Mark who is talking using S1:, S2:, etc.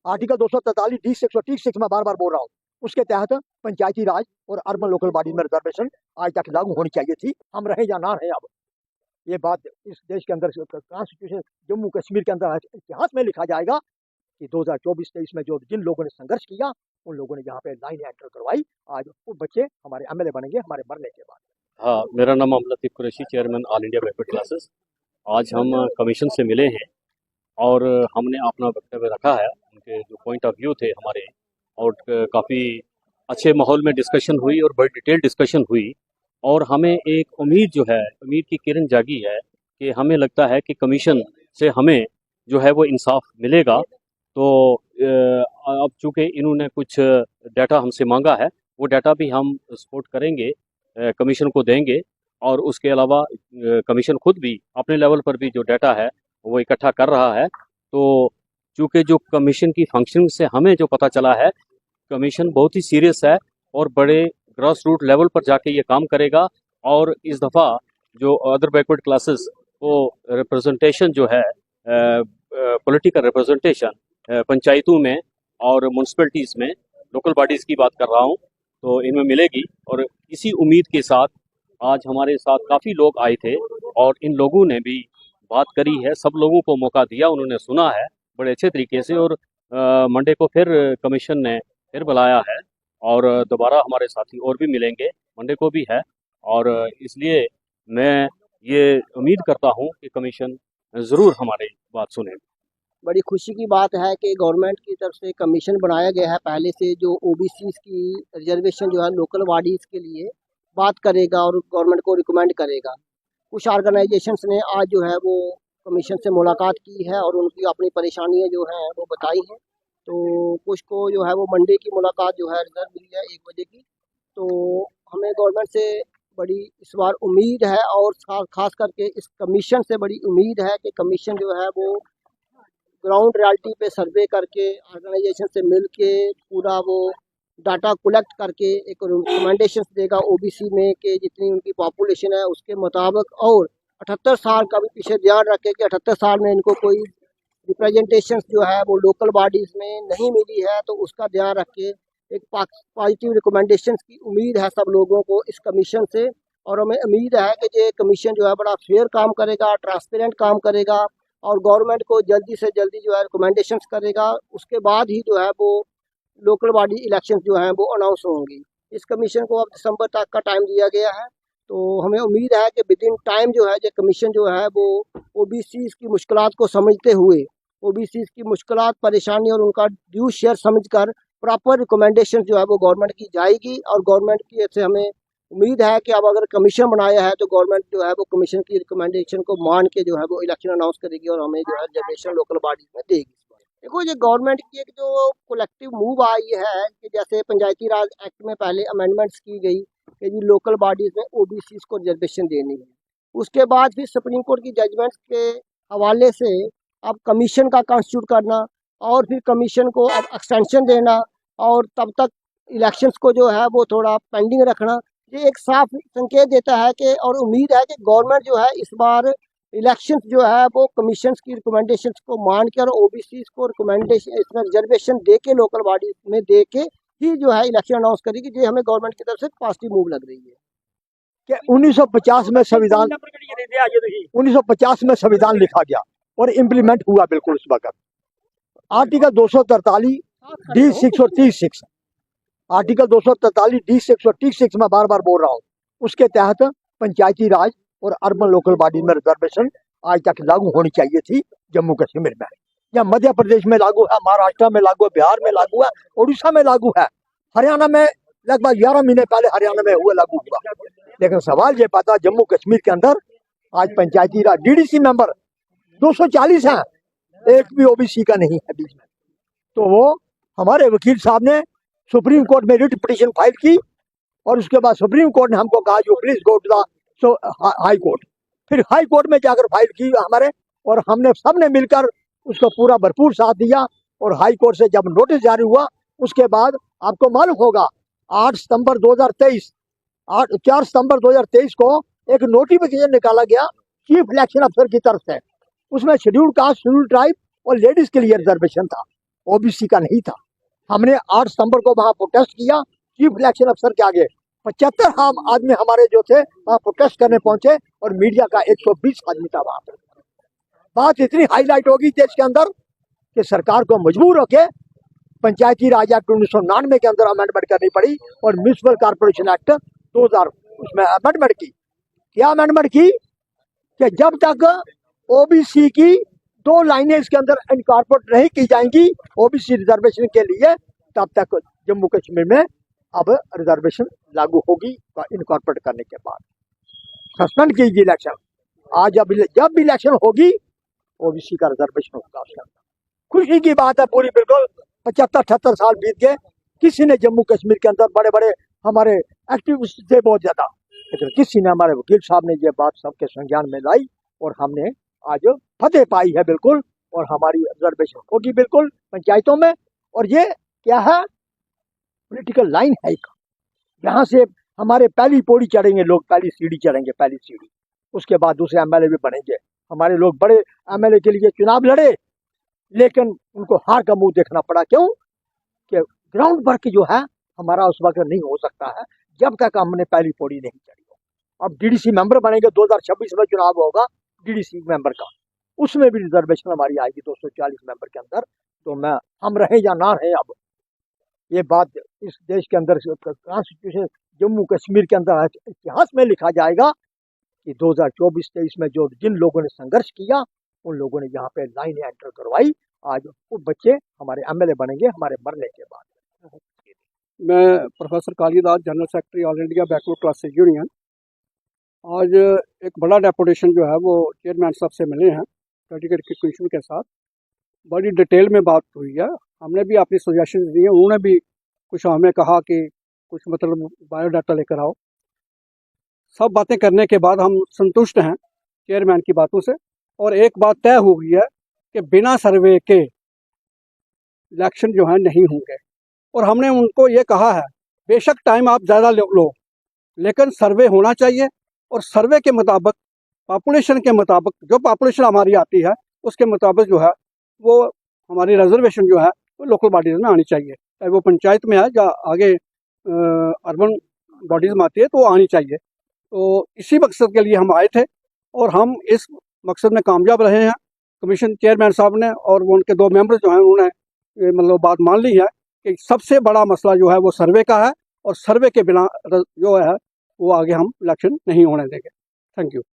S1: Article 243 D 136 में बार बार बोल रहा हूँ, उसके तहत पंचायती राज और अर्बन लोकल बॉडी में रिजर्वेशन आज तक लागू होनी चाहिए थी। हम रहे या ना रहे, अब ये बात इस देश के अंदर कॉन्स्टिट्यूशन जम्मू कश्मीर के अंदर इतिहास में लिखा जाएगा कि 2024-23 में जो जिन लोगों ने संघर्ष किया उन लोगों ने यहाँ पे लाइन एंटर करवाई। आज वो बच्चे हमारे एमएलए बनेंगे हमारे मरने के बाद।
S2: हाँ, मेरा नाम Mohammad Latif Qureshi, chairman all India backward classes. आज हम कमीशन से मिले हैं और हमने अपना वक्तव्य रखा है, उनके जो पॉइंट ऑफ व्यू थे हमारे, और काफ़ी अच्छे माहौल में डिस्कशन हुई और बड़ी डिटेल डिस्कशन हुई। और हमें एक उम्मीद जो है, उम्मीद की किरण जागी है कि हमें लगता है कि कमीशन से हमें जो है वो इंसाफ मिलेगा। तो अब चूँकि इन्होंने कुछ डाटा हमसे मांगा है, वो डाटा भी हम सपोर्ट करेंगे, कमीशन को देंगे। और उसके अलावा कमीशन खुद भी अपने लेवल पर भी जो डाटा है वो इकट्ठा कर रहा है। तो चूँकि जो कमीशन की फंक्शनिंग से हमें जो पता चला है, कमीशन बहुत ही सीरियस है और बड़े ग्रास रूट लेवल पर जाके ये काम करेगा। और इस दफ़ा जो अदर बैकवर्ड क्लासेस को रिप्रेजेंटेशन जो है, पॉलिटिकल रिप्रेजेंटेशन पंचायतों में और म्यूनसिपैलिटीज़ में, लोकल बॉडीज़ की बात कर रहा हूँ, तो इनमें मिलेगी। और इसी उम्मीद के साथ आज हमारे साथ काफ़ी लोग आए थे और इन लोगों ने भी बात करी है, सब लोगों को मौका दिया, उन्होंने सुना है बड़े अच्छे तरीके से। और मंडे को फिर कमीशन ने फिर बुलाया है और दोबारा हमारे साथी और भी मिलेंगे, मंडे को भी है। और इसलिए मैं ये उम्मीद करता हूँ कि कमीशन ज़रूर हमारी बात सुने।
S3: बड़ी खुशी की बात है कि गवर्नमेंट की तरफ से कमीशन बनाया गया है, पहले से जो ओबीसीज की रिजर्वेशन जो है लोकल बॉडीज़ के लिए बात करेगा और गवर्नमेंट को रिकमेंड करेगा। कुछ ऑर्गेनाइजेशंस ने आज जो है वो कमीशन से मुलाकात की है और उनकी अपनी परेशानियां जो हैं वो बताई हैं। तो कुछ को जो है वो मंडे की मुलाकात जो है रिजर्व मिली है 1 बजे की। तो हमें गवर्नमेंट से बड़ी इस बार उम्मीद है और खास करके इस कमीशन से बड़ी उम्मीद है कि कमीशन जो है वो ग्राउंड रियलिटी पे सर्वे करके ऑर्गेनाइजेशन से मिल के पूरा वो डाटा कलेक्ट करके एक रिकमेंडेशंस देगा ओबीसी में कि जितनी उनकी पॉपुलेशन है उसके मुताबिक, और 78 साल का भी पीछे ध्यान रखे कि 78 साल में इनको कोई रिप्रेजेंटेशन जो है वो लोकल बॉडीज़ में नहीं मिली है, तो उसका ध्यान रख के एक पॉजिटिव रिकमेंडेशंस की उम्मीद है सब लोगों को इस कमीशन से। और हमें उम्मीद है कि ये कमीशन जो है बड़ा फेयर काम करेगा, ट्रांसपेरेंट काम करेगा और गवर्नमेंट को जल्दी से जल्दी जो है रिकमेंडेशंस करेगा। उसके बाद ही जो है वो लोकल बॉडी इलेक्शन जो हैं वो अनाउंस होंगी। इस कमीशन को अब दिसंबर तक का टाइम दिया गया है, तो हमें उम्मीद है कि विद इन टाइम जो है ये कमीशन जो है वो ओबीसीज की मुश्किलात को समझते हुए, ओबीसीज की मुश्किलात, परेशानी और उनका ड्यू शेयर समझकर प्रॉपर रिकमेंडेशन जो है वो गवर्नमेंट की जाएगी। और गवर्नमेंट की से हमें उम्मीद है कि अब अगर कमीशन बनाया है तो गवर्नमेंट जो है वो कमीशन की रिकमेंडेशन को मान के जो है वो इलेक्शन अनाउंस करेगी और हमें जो है रिजर्वेशन लोकल बॉडीज में देगी। देखो, ये गवर्नमेंट की एक जो कलेक्टिव मूव आई है कि जैसे पंचायती राज एक्ट में पहले अमेंडमेंट्स की गई कि जी लोकल बॉडीज़ में ओबीसी को रिजर्वेशन देनी है। उसके बाद फिर सुप्रीम कोर्ट की जजमेंट्स के हवाले से अब कमीशन का कॉन्स्टिट्यूट करना और फिर कमीशन को अब एक्सटेंशन देना और तब तक इलेक्शंस को जो है वो थोड़ा पेंडिंग रखना, ये एक साफ संकेत देता है कि, और उम्मीद है कि गवर्नमेंट जो है इस बार इलेक्शंस जो है वो कमीशन की रिकमेंडेशंस को मान के और ओबीसी को रिकमेंडेशन इसमें रिजर्वेशन दे के लोकल बॉडी में दे के ही जो है इलेक्शन अनाउंस करेगी। ये हमें गवर्नमेंट की तरफ से पॉजिटिव मूव लग रही है
S1: कि 1950 में संविधान लिखा गया और इम्प्लीमेंट हुआ बिल्कुल उस वक्त। आर्टिकल 243 डी 636 आर्टिकल 243 डी 636 में बार बार बोल रहा हूँ, उसके तहत पंचायती राज और अर्बन लोकल बॉडी में रिजर्वेशन आज तक लागू होनी चाहिए थी जम्मू कश्मीर में। या मध्य प्रदेश में लागू है, महाराष्ट्र में लागू है, बिहार में लागू है, उड़ीसा में लागू है, हरियाणा में लगभग 11 महीने पहले हरियाणा में हुआ लागू हुआ। लेकिन सवाल ये पता जम्मू कश्मीर के अंदर आज पंचायती राज डीडीसी मेंबर 240 हैं, एक भी ओबीसी का नहीं है बीच में। तो वो हमारे वकील साहब ने सुप्रीम कोर्ट में रिट पिटीशन फाइल की और उसके बाद सुप्रीम कोर्ट ने हमको कहा जो please go to the high court. फिर हाई कोर्ट में जाकर फाइल की हमारे, और हमने सबने मिलकर उसको पूरा भरपूर साथ दिया। और हाई कोर्ट से जब नोटिस जारी हुआ उसके बाद आपको मालूम होगा 4 सितंबर 2023 को एक नोटिफिकेशन निकाला गया चीफ इलेक्शन अफसर की तरफ से। उसमें शेड्यूल कास्ट, शेड्यूल ट्राइब और लेडीज के लिए रिजर्वेशन था। ओबीसी का नहीं था। हमने 8 सितंबर को वहां प्रोटेस्ट किया चीफ इलेक्शन अफसर के आगे। 75 हम आदमी हमारे जो थे वहां प्रोटेस्ट करने पहुंचे और मीडिया का 120 आदमी था वहां पर। बात इतनी हाईलाइट होगी देश के अंदर कि सरकार को मजबूर होके पंचायती राज एक्ट 1999 के अंदर अमेंडमेंट करनी पड़ी और म्यूनिसिपल कॉर्पोरेशन एक्ट 2000 उसमें अमेंडमेंट की। क्या अमेंडमेंट की कि जब तक ओबीसी की 2 लाइनें इसके अंदर इनकॉर्पोरेट नहीं की जाएंगी ओबीसी रिजर्वेशन के लिए, तब तक जम्मू कश्मीर में अब रिजर्वेशन लागू होगी इनकॉर्पोरेट करने के बाद। सस्पेंड कीजिए इलेक्शन। आज जब भी इलेक्शन होगी ओबीसी का रिजर्वेशन होगा उसके अंदर। खुशी की बात है पूरी, बिल्कुल 75-78 साल बीत गए, किसी ने जम्मू कश्मीर के अंदर बड़े बड़े हमारे एक्टिविस्ट थे बहुत ज्यादा, लेकिन किसी ने, हमारे वकील साहब ने ये बात सबके संज्ञान में लाई और हमने आज फतेह पाई है बिल्कुल, और हमारी रिजर्वेशन होगी बिल्कुल पंचायतों में। और ये क्या है, पॉलिटिकल लाइन है एक, यहाँ से हमारे पहली पौड़ी चढ़ेंगे लोग, पहली सीढ़ी चढ़ेंगे, पहली सीढ़ी, उसके बाद दूसरे एमएलए भी बनेंगे। हमारे लोग बड़े एमएलए के लिए चुनाव लड़े, लेकिन उनको हार का मुंह देखना पड़ा। क्यों कि ग्राउंड वर्क जो है हमारा उस वक्त नहीं हो सकता है जब तक हमने पहली पौड़ी नहीं चढ़ी हो। अब डीडीसी मेंबर बनेंगे, 2026 में चुनाव होगा डीडीसी मेंबर का, उसमें भी रिजर्वेशन हमारी आएगी 240 मेंबर के अंदर। तो मैं हम रहे या ना रहे, अब ये बात इस देश के अंदर कॉन्स्टिट्यूशन जम्मू कश्मीर के अंदर इतिहास में लिखा जाएगा कि 2024-23 में जो जिन लोगों ने संघर्ष किया उन लोगों ने यहाँ पे लाइन एंटर करवाई। आज वो बच्चे हमारे एमएलए बनेंगे हमारे मरने के बाद।
S4: मैं professor Kalidas, general secretary all India backward classes union. आज एक बड़ा डेपुटेशन जो है वो चेयरमैन साहब से मिले हैं क्रिटिकल क्वेश्चन के साथ। बड़ी डिटेल में बात हुई है, हमने भी अपनी सजेशन दी है, उन्होंने भी कुछ हमें कहा कि कुछ मतलब बायोडाटा लेकर आओ। सब बातें करने के बाद हम संतुष्ट हैं चेयरमैन की बातों से, और एक बात तय हो गई है कि बिना सर्वे के इलेक्शन जो है नहीं होंगे। और हमने उनको ये कहा है बेशक टाइम आप ज़्यादा लो, लेकिन सर्वे होना चाहिए, और सर्वे के मुताबिक पॉपुलेशन के मुताबिक जो पॉपुलेशन हमारी आती है उसके मुताबिक जो है वो हमारी रिजर्वेशन जो है वो लोकल बॉडीज़ में आनी चाहिए, चाहे वो पंचायत में है या आगे अर्बन बॉडीज़ में आती है तो वो आनी चाहिए। तो इसी मकसद के लिए हम आए थे और हम इस मकसद में कामयाब रहे हैं। कमीशन चेयरमैन साहब ने और वो उनके 2 मेंबर जो हैं उन्होंने मतलब बात मान ली है कि सबसे बड़ा मसला जो है वो सर्वे का है, और सर्वे के बिना जो है वो आगे हम इलेक्शन नहीं होने देंगे। Thank you.